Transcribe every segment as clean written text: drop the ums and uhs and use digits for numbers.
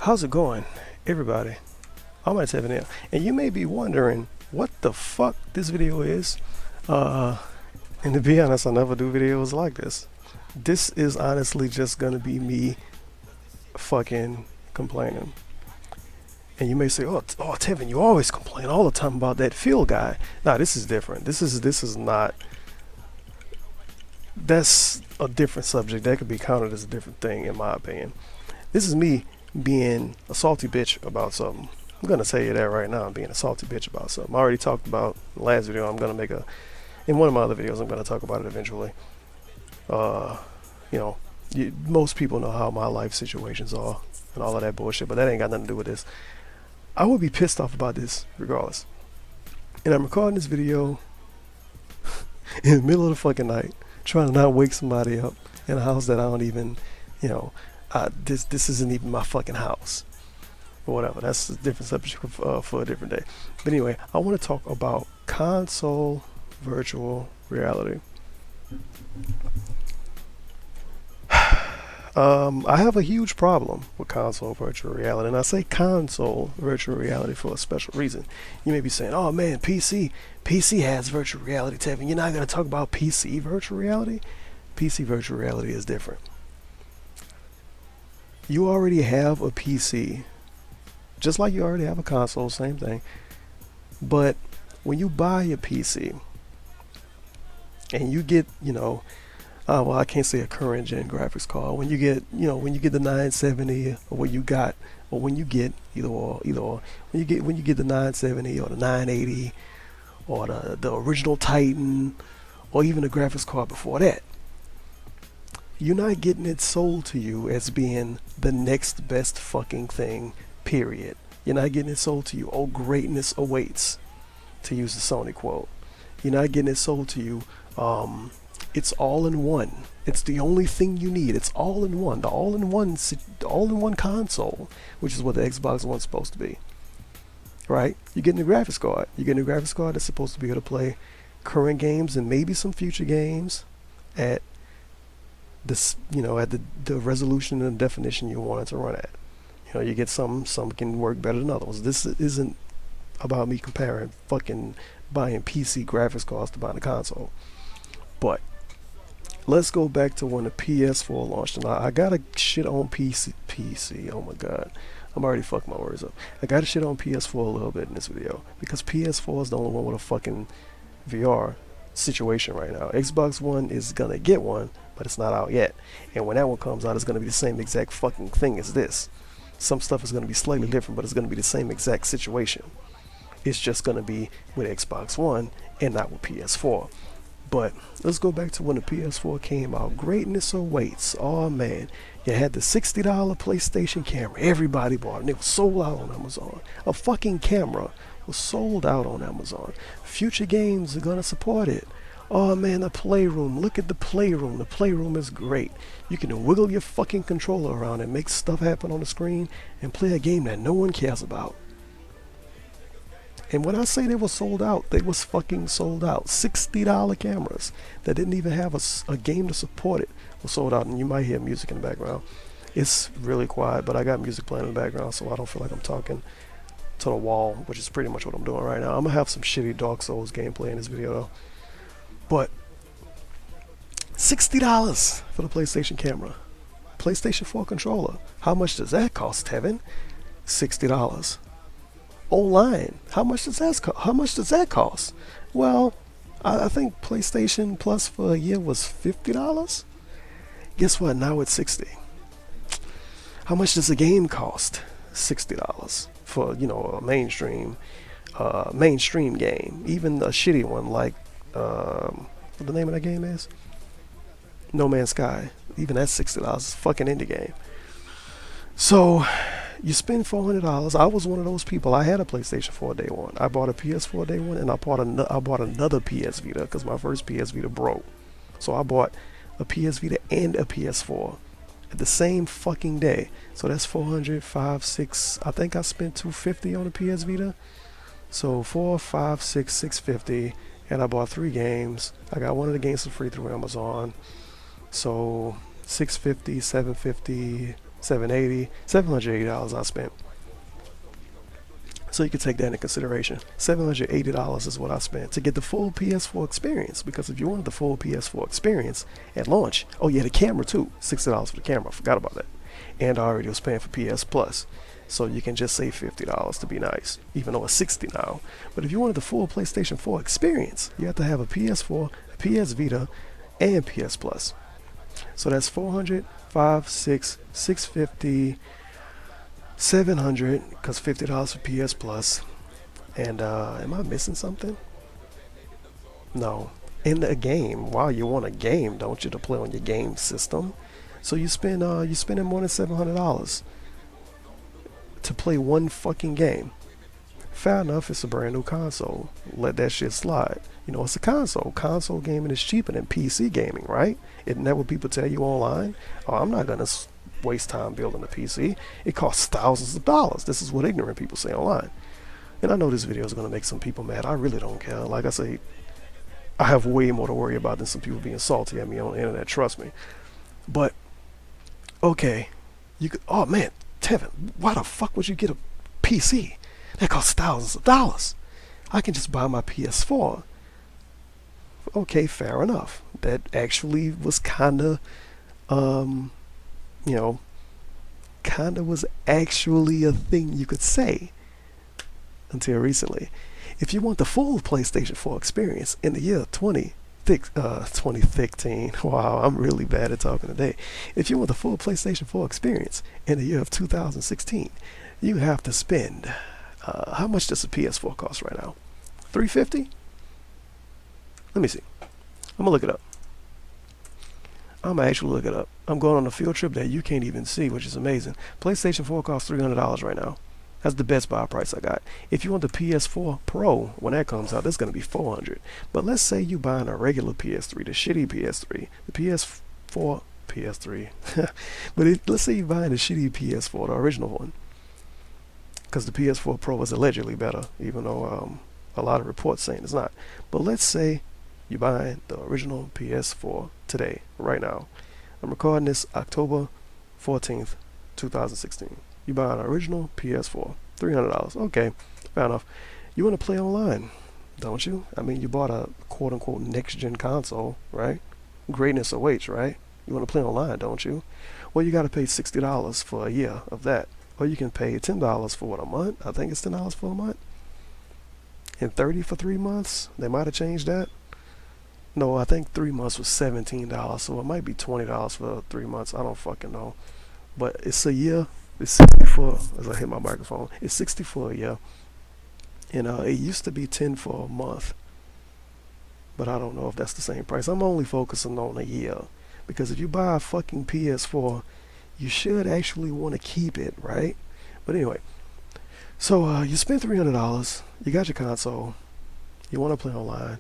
How's it going, everybody? I'm at Tevin here, and you may be wondering what the fuck this video is. And to be honest, I never do videos like this. This is honestly just gonna be me fucking complaining. And you may say, oh, Tevin, you always complain all the time about that field guy. Nah, this is different. This is not. That's a different subject. That could be counted as a different thing, in my opinion. This is me being a salty bitch about something. I'm gonna tell you that right now. I'm being a salty bitch about something. I already talked about in the last video. I'm gonna make in one of my other videos. I'm gonna talk about it eventually. You know, most people know how my life situations are and all of that bullshit, but that ain't got nothing to do with this. I would be pissed off about this regardless. And I'm recording this video in the middle of the fucking night, trying to not wake somebody up in a house that I don't even, this isn't even my fucking house. Or whatever. That's a different subject for a different day. But anyway, I want to talk about console virtual reality. I have a huge problem with console virtual reality, and I say console virtual reality for a special reason. You may be saying, oh man, PC has virtual reality, Tevin. You're not going to talk about PC virtual reality? PC virtual reality is different. You already have a PC, just like you already have a console, same thing. But when you buy a PC and you get, well, I can't say a current gen graphics card. When you get, when you get the 970 or when you get either or, when you get the 970 or the 980 or the original Titan or even the graphics card before that, you're not getting it sold to you as being the next best fucking thing, period. You're not getting it sold to you, oh, greatness awaits, to use the Sony quote. You're not getting it sold to you, it's all in one. It's the only thing you need. It's all in one. The all-in-one console, which is what the Xbox One's supposed to be. Right? You're getting a graphics card. You're getting a graphics card that's supposed to be able to play current games and maybe some future games at this, at the resolution and definition you want it to run at. You get some can work better than others. This isn't about me comparing fucking buying PC graphics cards to buying a console. But let's go back to when the PS4 launched. And I gotta shit on PC. Oh my god. I'm already fucking my words up. I gotta shit on PS4 a little bit in this video because PS4 is the only one with a fucking VR situation right now. Xbox One is gonna get one, but it's not out yet. And when that one comes out, it's gonna be the same exact fucking thing as this. Some stuff is gonna be slightly different, but it's gonna be the same exact situation. It's just gonna be with Xbox One and not with PS4. But let's go back to when the PS4 came out. Greatness awaits. Oh man, you had the $60 PlayStation camera. Everybody bought it. And it was sold out on Amazon. A fucking camera was sold out on Amazon. Future games are gonna support it. Oh man, the Playroom. Look at the Playroom. The Playroom is great. You can wiggle your fucking controller around and make stuff happen on the screen and play a game that no one cares about. And when I say they were sold out, they was fucking sold out. $60 cameras that didn't even have a game to support it were sold out. And you might hear music in the background. It's really quiet, but I got music playing in the background, so I don't feel like I'm talking to the wall, which is pretty much what I'm doing right now. I'm gonna have some shitty Dark Souls gameplay in this video though. But $60 for the PlayStation camera. PlayStation 4 controller. How much does that cost, Tevin? $60. Online, how much does that cost? Well, I think PlayStation Plus for a year was $50. Guess what? Now it's $60. How much does a game cost? $60 for a mainstream game, even a shitty one like what the name of that game is? No Man's Sky. Even that's $60. It's a fucking indie game. So you spend $400. I was one of those people. I had a PlayStation 4 day one. I bought a PS4 day one, and I bought another PS Vita because my first PS Vita broke. So I bought a PS Vita and a PS4 at the same fucking day. So that's 400, 5, 6. I think I spent $250 on the PS Vita. So 4, 5, 6, 650, and I bought 3 games. I got one of the games for free through Amazon. So 650, 750. $780 I spent. So you can take that into consideration. $780 is what I spent to get the full PS4 experience. Because if you wanted the full PS4 experience at launch, oh yeah, the camera too, $60 for the camera. I forgot about that. And I already was paying for PS Plus, so you can just save $50 to be nice, even though it's $60 now. But if you wanted the full PlayStation 4 experience, you have to have a PS4, a PS Vita, and PS Plus. So that's 400, 5, 6, 650, 700, because $50 for PS Plus. And am I missing something? No. In the game, wow, you want a game, don't you, to play on your game system? So you spending more than $700 to play one fucking game. Fair enough, it's a brand new console. Let that shit slide. You know, it's a console. Console gaming is cheaper than PC gaming, right? Isn't that what people tell you online? Oh, I'm not gonna waste time building a PC. It costs thousands of dollars. This is what ignorant people say online. And I know this video is gonna make some people mad. I really don't care. Like I say, I have way more to worry about than some people being salty at me on the internet. Trust me. But okay, you could. Oh man, Tevin, why the fuck would you get a PC? That costs thousands of dollars. I can just buy my PS4. Okay, fair enough. That actually was kinda, you know, kinda was actually a thing you could say until recently. If you want the full PlayStation 4 experience in the year 2015, wow, I'm really bad at talking today. If you want the full PlayStation 4 experience in the year of 2016, you have to spend, how much does a PS4 cost right now? $350? Let me see. I'm gonna look it up. I'm actually look it up. I'm going on a field trip that you can't even see, which is amazing. PlayStation 4 costs $300 right now. That's the best buy price I got. If you want the PS4 Pro, when that comes out, that's going to be $400. But let's say you buying a regular PS3, the shitty PS3, the PS4, PS3. But let's say you're buying the shitty PS4, the original one. Because the PS4 Pro is allegedly better, even though a lot of reports saying it's not. But let's say you're buying the original PS4 today, right now. I'm recording this October 14th, 2016. You buy an original PS4, $300. Okay, fair enough. You want to play online, don't you? I mean, you bought a quote-unquote next-gen console, right? Greatness awaits, right? You want to play online, don't you? Well, you got to pay $60 for a year of that. Or you can pay $10 for what, a month? I think it's $10 for a month. And $30 for 3 months? They might have changed that. No, I think 3 months was $17, so it might be $20 for 3 months. I don't fucking know. But it's a year. It's 64 as I hit my microphone. It's 64 a year. And it used to be 10 for a month. But I don't know if that's the same price. I'm only focusing on a year. Because if you buy a fucking PS4, you should actually want to keep it, right? But anyway. So you spend $300. You got your console. You want to play online.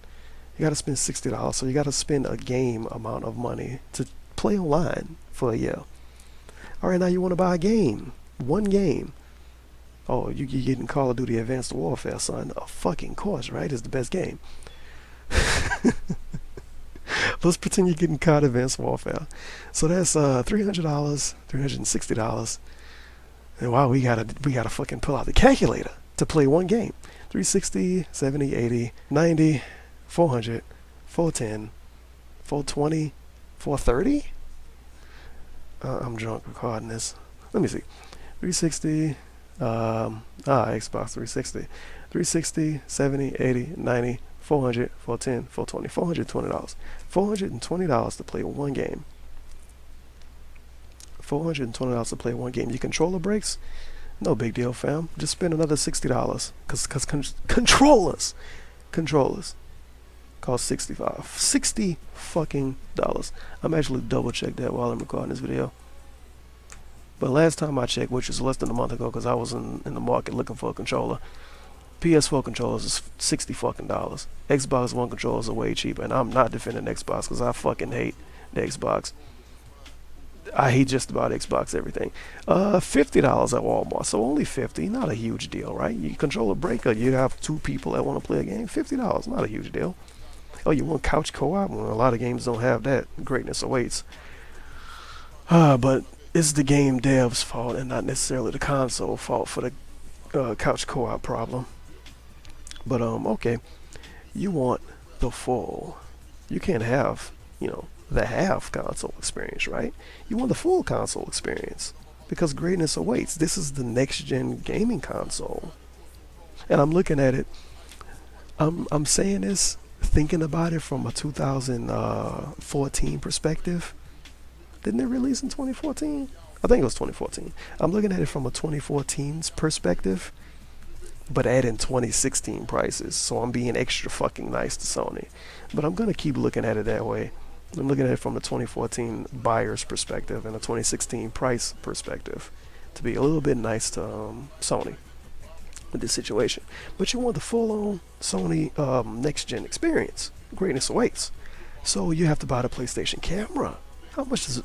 You got to spend $60. So you got to spend a game amount of money to play online for a year. All right, now you want to buy a game. One game. Oh, you're getting Call of Duty Advanced Warfare, son. A fucking course, right? It's the best game. Let's pretend you're getting COD Advanced Warfare. So that's $300, $360. And wow, we gotta fucking pull out the calculator to play one game. 360, 70, 80, 90, 400, 410, 420, 430? I'm drunk recording this. Let me see. 360, Xbox 360. 360, 70, 80, 90, 400, 410, 420, $420. $420 to play one game. $420 to play one game. Your controller breaks? No big deal, fam. Just spend another $60. Cause controllers cost 65. 60 fucking dollars. I'm actually double checked that while I'm recording this video. But last time I checked, which was less than a month ago, because I was in the market looking for a controller, PS4 controllers is 60 fucking dollars. Xbox One controllers are way cheaper, and I'm not defending Xbox because I fucking hate the Xbox. I hate just about Xbox everything. $50 at Walmart, so only 50, not a huge deal, right? You control a breaker, you have two people that want to play a game, $50, not a huge deal. Oh, you want couch co-op? Well, a lot of games don't have that. Greatness awaits. But it's the game dev's fault and not necessarily the console fault for the couch co-op problem. But okay, you want the full. You can't have, the half console experience, right? You want the full console experience because greatness awaits. This is the next gen gaming console. And I'm looking at it. I'm saying this thinking about it from a 2014 perspective. Didn't it release in 2014? I think it was 2014. I'm looking at it from a 2014's perspective, but adding 2016 prices. So I'm being extra fucking nice to Sony. But I'm going to keep looking at it that way. I'm looking at it from a 2014 buyer's perspective and a 2016 price perspective to be a little bit nice to Sony with this situation. But you want the full-on Sony next-gen experience. Greatness awaits. So you have to buy the PlayStation camera. How much does the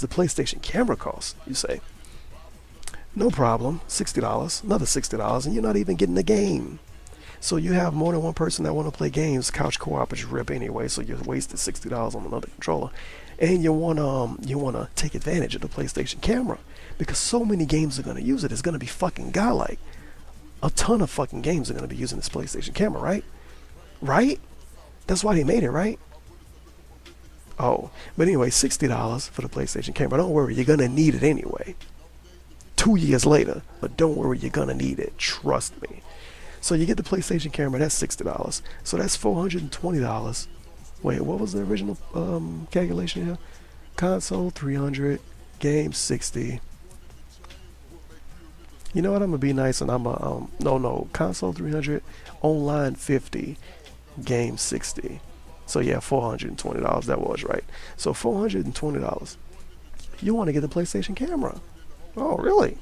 PlayStation camera cost, you say? No problem, $60, another $60, and you're not even getting the game. So you have more than one person that want to play games. Couch co-op is rip anyway, so you're wasted $60 on another controller, and you want to take advantage of the PlayStation camera because so many games are going to use it. It's going to be fucking godlike. A ton of fucking games are going to be using this PlayStation camera, right? Right? That's why they made it, right? Oh, but anyway, $60 for the PlayStation camera. Don't worry, you're going to need it anyway. 2 years later, but don't worry, you're going to need it. Trust me. So you get the PlayStation camera, that's $60. So that's $420. Wait, what was the original calculation here? Console, $300. Game, $60. You know what? I'm going to be nice and I'm a, no, console, $300. Online, $50. Game, $60. So yeah, $420. That was right. So $420. You want to get the PlayStation camera. Oh, really?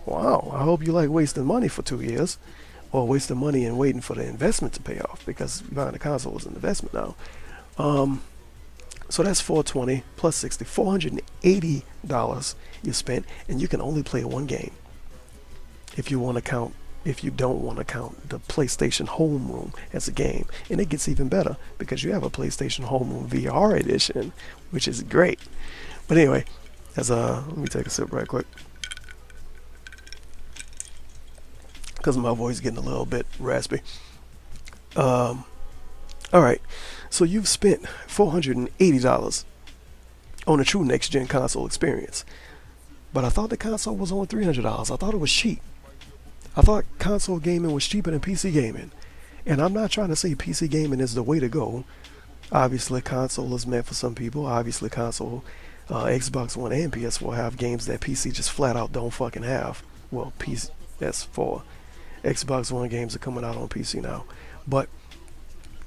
Wow. I hope you like wasting money for 2 years. Or wasting money and waiting for the investment to pay off because buying a console is an investment now. So that's $420 plus $60, $480 you spent, and you can only play one game. If you don't want to count the PlayStation Home Room as a game, and it gets even better because you have a PlayStation Home Room VR edition, which is great. But anyway, let me take a sip right quick. Because my voice is getting a little bit raspy. All right, so you've spent $480 on a true next-gen console experience. But I thought the console was only $300. I thought it was cheap. I thought console gaming was cheaper than PC gaming. And I'm not trying to say PC gaming is the way to go. Obviously, console is meant for some people. Obviously, console, Xbox One and PS4 have games that PC just flat out don't fucking have. Well, PS4. Xbox One games are coming out on PC now. But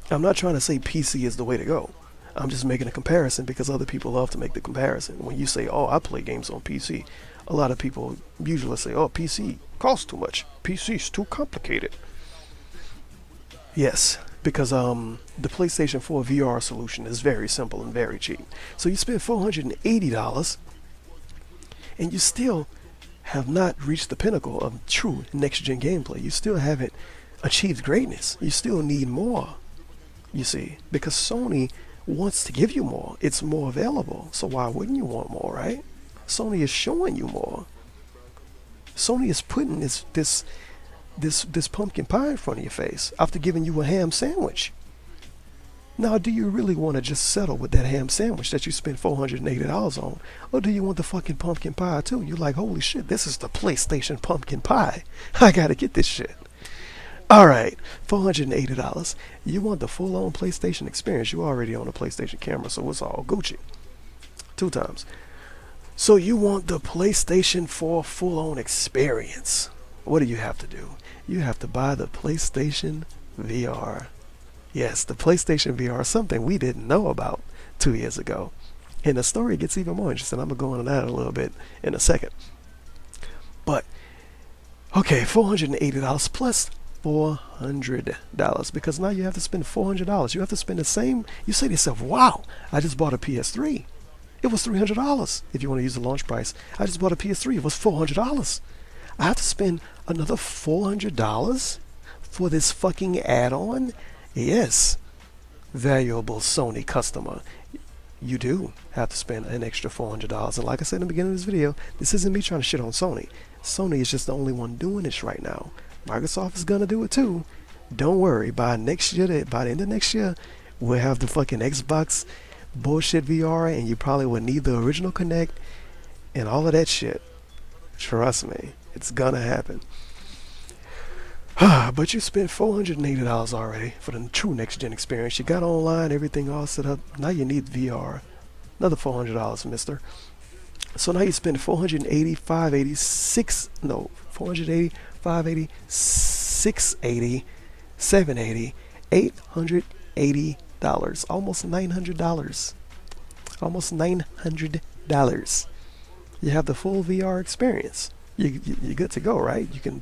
I'm not trying to say PC is the way to go. I'm just making a comparison because other people love to make the comparison. When you say, oh, I play games on PC, a lot of people usually say, oh, PC costs too much. PC's too complicated. Yes, because the PlayStation 4 VR solution is very simple and very cheap. So you spend $480 and you still have not reached the pinnacle of true next-gen gameplay. You still haven't achieved greatness. You still need more, you see, because Sony wants to give you more. It's more available. So why wouldn't you want more, right? Sony is showing you more. Sony is putting this pumpkin pie in front of your face after giving you a ham sandwich. Now, do you really want to just settle with that ham sandwich that you spent $480 on? Or do you want the fucking pumpkin pie too? You're like, holy shit, this is the PlayStation pumpkin pie. I gotta get this shit. Alright, $480. You want the full-on PlayStation experience. You already own a PlayStation camera, so it's all Gucci. 2 times. So you want the PlayStation 4 full-on experience. What do you have to do? You have to buy the PlayStation VR. Yes, the PlayStation VR, something we didn't know about 2 years ago. And the story gets even more interesting. I'm going to go into that a little bit in a second. But, okay, $480 plus $400 because now you have to spend $400. You have to spend the same. You say to yourself, wow, I just bought a PS3. It was $300 if you want to use the launch price. I just bought a PS3. It was $400. I have to spend another $400 for this fucking add-on? Yes, valuable Sony customer. you do have to spend an extra $400. And like I said in the beginning of this video, this isn't me trying to shit on Sony. Sony is just the only one doing this right now. Microsoft is gonna do it too. Don't worry, by next year, by the end of next year, we'll have the fucking Xbox bullshit VR, and you probably will need the original Kinect and all of that shit. Trust me, it's gonna happen. But you spent $480 already for the true next-gen experience. You got online, everything all set up. Now you need VR. Another $400, mister. So now you spend 480, 586, no, 480, 580, 680, 780, $880. Almost $900. Almost $900. You have the full VR experience. You're good to go, right? You can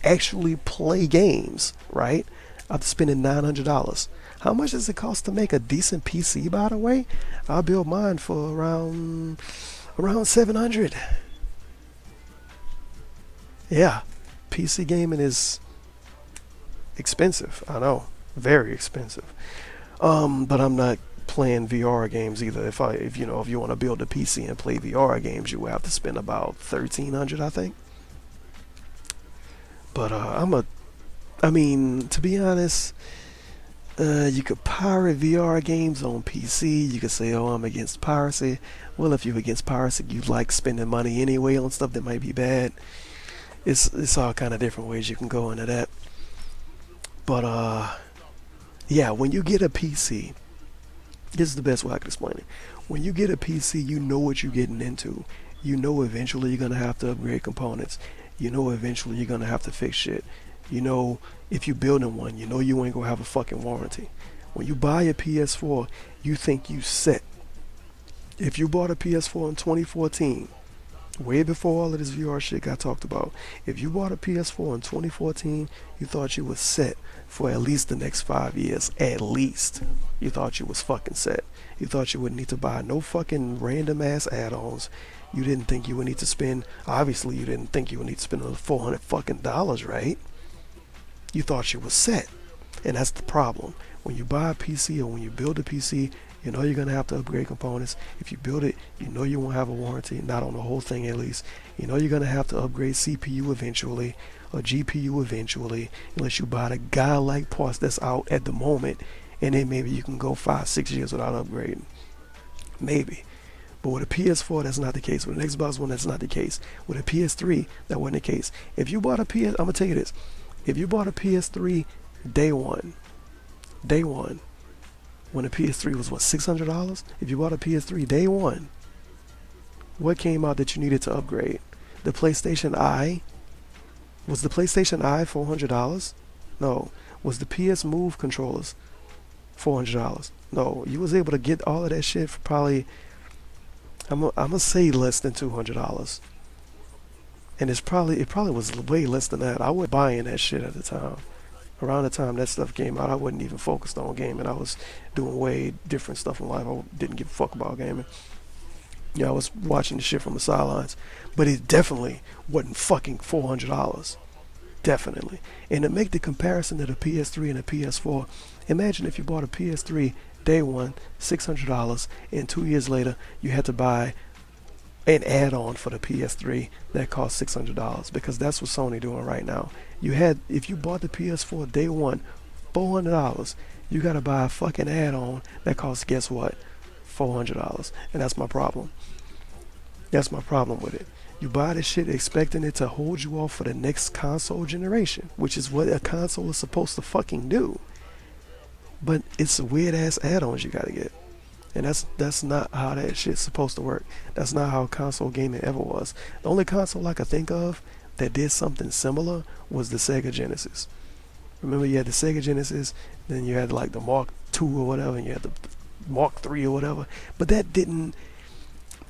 actually play games, right? After spending $900. How much does it cost to make a decent PC, by the way? I built mine for around $700. Yeah, PC gaming is expensive. I know, very expensive. But I'm not playing VR games either. If you want to build a PC and play VR games, you will have to spend about $1,300, I think. But I mean, to be honest, you could pirate VR games on PC. You could say, oh, I'm against piracy. Well, if you're against piracy, you like spending money anyway on stuff that might be bad. It's all kind of different ways you can go into that. But yeah, when you get a PC, this is the best way I can explain it. When you get a PC, you know what you're getting into. You know eventually you're going to have to upgrade components. You know eventually you're going to have to fix shit. You know if you're building one, you know you ain't going to have a fucking warranty. When you buy a PS4, you think you set. If you bought a PS4 in 2014, way before all of this VR shit got talked about, if you bought a PS4 in 2014, you thought you was set for at least the next 5 years. At least. You thought you was fucking set. You thought you wouldn't need to buy no fucking random ass add-ons. You didn't think you would need to spend, obviously you didn't think you would need to spend another $400 fucking dollars, right? You thought you was set. And that's the problem. When you buy a PC or when you build a PC, you know you're going to have to upgrade components. If you build it, you know you won't have a warranty, not on the whole thing at least. You know you're going to have to upgrade CPU eventually, or GPU eventually, unless you buy the godlike parts that's out at the moment, and then maybe you can go 5-6 years without upgrading. Maybe. But with a PS4, that's not the case. With an Xbox One, that's not the case. With a PS3, that wasn't the case. If you bought a I'm going to tell you this. If you bought a PS3 day one, when the PS3 was, what, $600? If you bought a PS3 day one, what came out that you needed to upgrade? The PlayStation Eye? Was the PlayStation Eye $400? No. Was the PS Move controllers $400? No. You was able to get all of that shit for probably, I'm gonna say less than $200. And it probably was way less than that. I wasn't buying that shit at the time. Around the time that stuff came out, I wasn't even focused on gaming. I was doing way different stuff in life. I didn't give a fuck about gaming. Yeah, I was watching the shit from the sidelines. But it definitely wasn't fucking $400. Definitely. And to make the comparison to the PS3 and the PS4, imagine if you bought a PS3 day one, $600, and 2 years later you had to buy an add-on for the PS3 that cost $600, because that's what Sony doing right now. If you bought the PS4 day one, $400, you gotta buy a fucking add-on that costs, guess what, $400. And that's my problem. That's my problem with it. You buy this shit expecting it to hold you off for the next console generation, which is what a console is supposed to fucking do. But it's weird ass add-ons you gotta get. And that's not how that shit's supposed to work. That's not how console gaming ever was. The only console I could think of that did something similar was the Sega Genesis. Remember, you had the Sega Genesis, then you had like the Mark II or whatever, and you had the Mark III or whatever. But it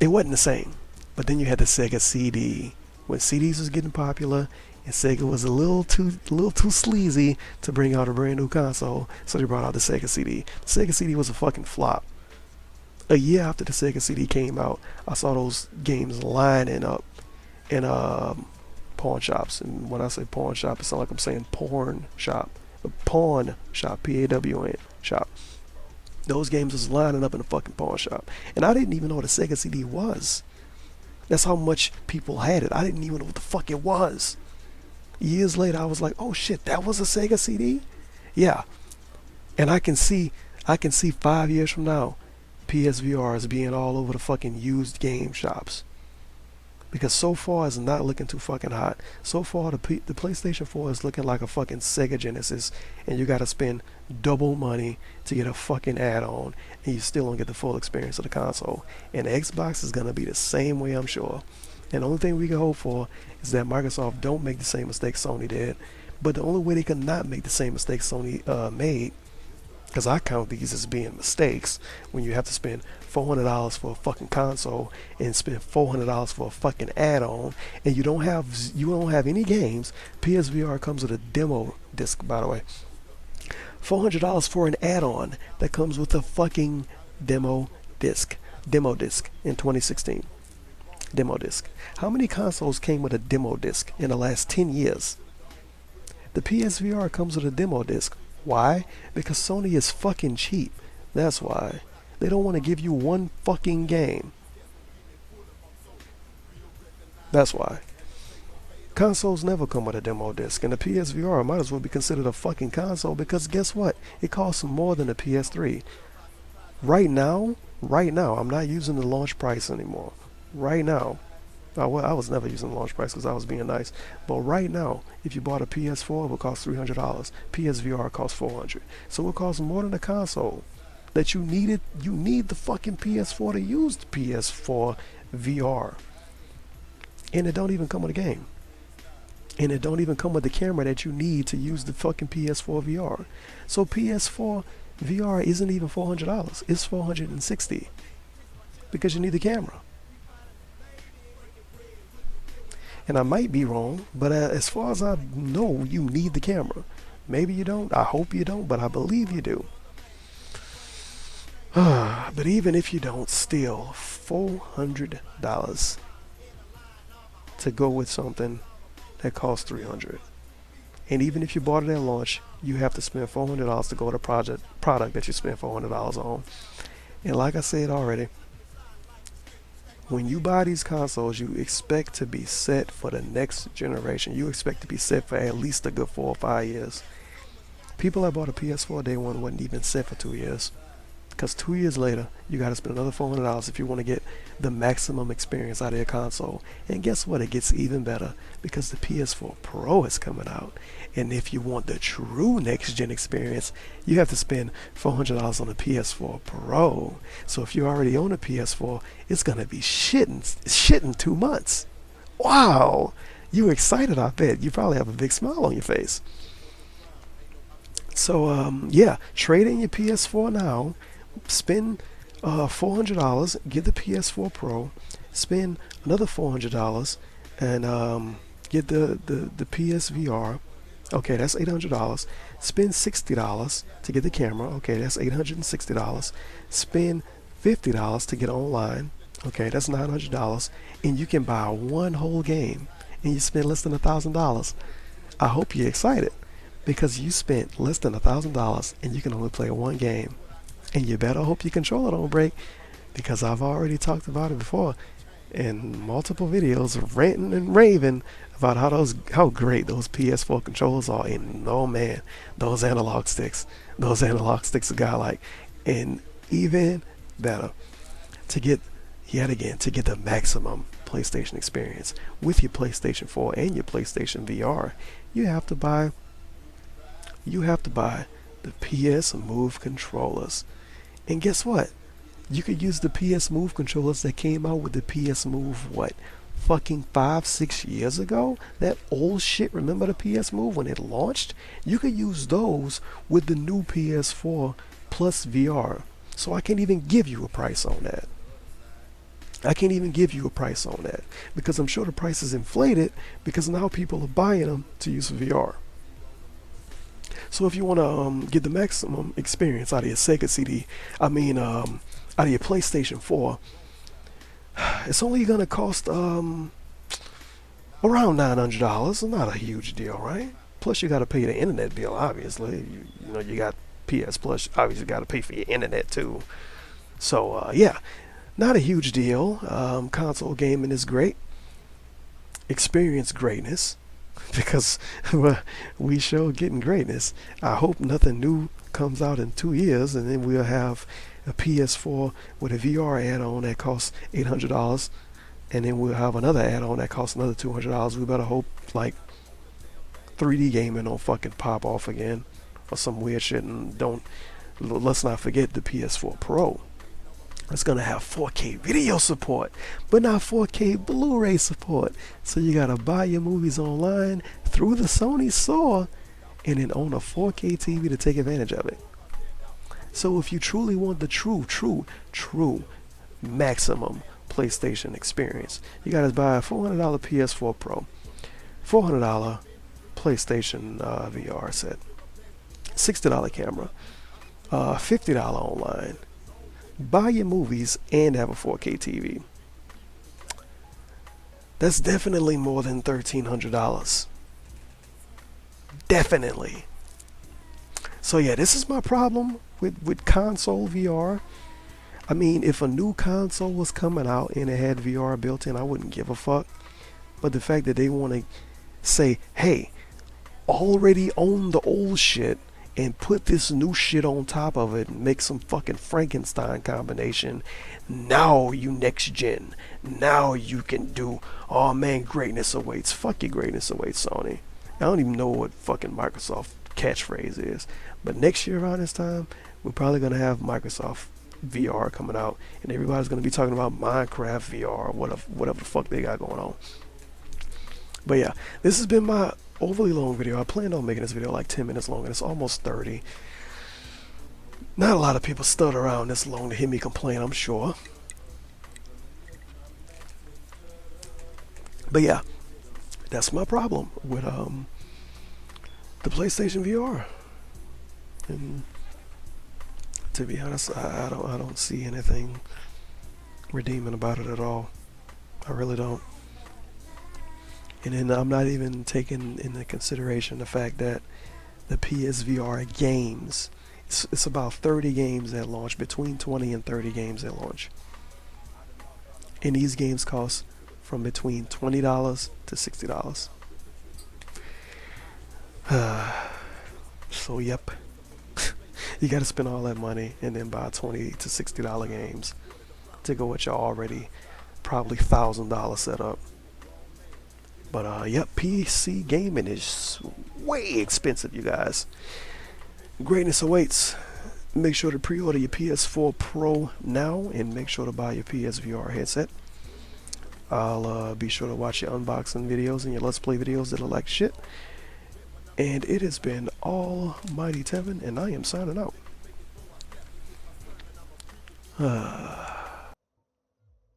wasn't the same. But then you had the Sega CD. When CDs was getting popular, and Sega was a little too sleazy to bring out a brand new console, so they brought out the Sega CD. The Sega CD was a fucking flop. A year after the Sega CD came out, I saw those games lining up in pawn shops. And when I say pawn shop, it sounds like I'm saying porn shop. A pawn shop, P-A-W-N shop. Those games was lining up in the fucking pawn shop. And I didn't even know what a Sega CD was. That's how much people had it. I didn't even know what the fuck it was. Years later, I was like, oh shit, that was a Sega CD? Yeah. And I can see 5 years from now, PSVR is being all over the fucking used game shops. Because so far it's not looking too fucking hot. So far the PlayStation 4 is looking like a fucking Sega Genesis, and you gotta spend double money to get a fucking add-on, and you still don't get the full experience of the console. And the Xbox is gonna be the same way, I'm sure. And the only thing we can hope for is that Microsoft don't make the same mistake Sony did. But the only way they could not make the same mistake Sony made, because I count these as being mistakes, when you have to spend $400 for a fucking console and spend $400 for a fucking add-on, and you don't have any games. PSVR comes with a demo disc, by the way. $400 for an add-on that comes with a fucking demo disc in 2016. Demo disc. How many consoles came with a demo disc in the last 10 years? The PSVR comes with a demo disc. Why? Because Sony is fucking cheap. That's why. They don't want to give you one fucking game. That's why. Consoles never come with a demo disc, and the PSVR might as well be considered a fucking console, because guess what? It costs more than the PS3. Right now, I'm not using the launch price anymore. Right now, I was never using the launch price because I was being nice. But right now, if you bought a PS4, it would cost $300. PSVR costs $400. So it costs more than a console. That you needed. You need the fucking PS4 to use the PS4 VR. And it don't even come with a game. And it don't even come with the camera that you need to use the fucking PS4 VR. So PS4 VR isn't even $400. It's $460. Because you need the camera. And I might be wrong, but as far as I know, you need the camera. Maybe you don't. I hope you don't, but I believe you do. But even if you don't, still $400 to go with something that costs $300. And even if you bought it at launch, you have to spend $400 to go with a product that you spent $400 on. And like I said already, when you buy these consoles, you expect to be set for the next generation. You expect to be set for at least a good 4 or 5 years. People that bought a PS4 day one wasn't even set for 2 years. Because 2 years later, you got to spend another $400 if you want to get the maximum experience out of your console. And guess what? It gets even better because the PS4 Pro is coming out. And if you want the true next-gen experience, you have to spend $400 on the PS4 Pro. So if you already own a PS4, it's going to be shit in 2 months. Wow! You excited, I bet. You probably have a big smile on your face. So, yeah, trade in your PS4 now. Spend $400, get the PS4 Pro, spend another $400, and get the PSVR. Okay, that's $800. Spend $60 to get the camera. Okay, that's $860. Spend $50 to get online. Okay, that's $900, and you can buy one whole game, and you spend less than $1,000. I hope you're excited because you spent less than $1,000, and you can only play one game. And you better hope your controller don't break, because I've already talked about it before in multiple videos, ranting and raving about how great those PS4 controllers are. And oh man, those analog sticks are godlike. And even better, to get the maximum PlayStation experience with your PlayStation 4 and your PlayStation VR, you have to buy the PS Move controllers. And guess what? You could use the PS Move controllers that came out with the PS Move, fucking 5-6 years ago? That old shit, remember the PS Move when it launched? You could use those with the new PS4 plus VR. So I can't even give you a price on that. Because I'm sure the price is inflated because now people are buying them to use VR. So if you want to get the maximum experience out of your Sega CD, out of your PlayStation 4, it's only going to cost around $900. Not a huge deal, right? Plus you got to pay the internet bill, obviously. You got PS Plus, obviously got to pay for your internet too. So yeah, not a huge deal. Console gaming is great. Experience greatness because well, we show getting greatness. I hope nothing new comes out in 2 years, and then we'll have a PS4 with a VR add-on that costs $800, and then we'll have another add-on that costs another $200. We better hope like 3D gaming don't fucking pop off again or some weird shit. And let's not forget the PS4 Pro. It's gonna have 4K video support, but not 4K Blu-ray support. So you gotta buy your movies online through the Sony Store and then own a 4K TV to take advantage of it. So if you truly want the true maximum PlayStation experience, you gotta buy a $400 PS4 Pro, $400 PlayStation VR set, $60 camera, $50 online. Buy your movies and have a 4K TV. That's definitely more than $1,300. Definitely. So yeah, this is my problem with console VR. I mean, if a new console was coming out and it had VR built in, I wouldn't give a fuck. But the fact that they want to say, hey, already own the old shit and put this new shit on top of it and make some fucking Frankenstein combination. Now you next gen. Now you can do, oh man, greatness awaits. Fuck your greatness awaits, Sony. I don't even know what fucking Microsoft catchphrase is. But next year around this time, we're probably going to have Microsoft VR coming out. And everybody's going to be talking about Minecraft VR or whatever the fuck they got going on. But yeah, this has been my overly long video. I planned on making this video like 10 minutes long, and it's almost 30. Not a lot of people stood around this long to hear me complain, I'm sure. But yeah, that's my problem with the PlayStation VR. And to be honest, I don't see anything redeeming about it at all. I really don't. And then I'm not even taking into consideration the fact that the PSVR games, it's about 30 games at launch, between 20 and 30 games at launch. And these games cost from between $20 to $60. So yep, you got to spend all that money and then buy $20 to $60 games to go with your already probably $1,000 setup. But yep, PC gaming is way expensive, you guys. Greatness awaits. Make sure to pre-order your PS4 Pro now, and make sure to buy your PSVR headset. I'll be sure to watch your unboxing videos and your Let's Play videos that are like shit. And it has been Almighty Tevin, and I am signing out.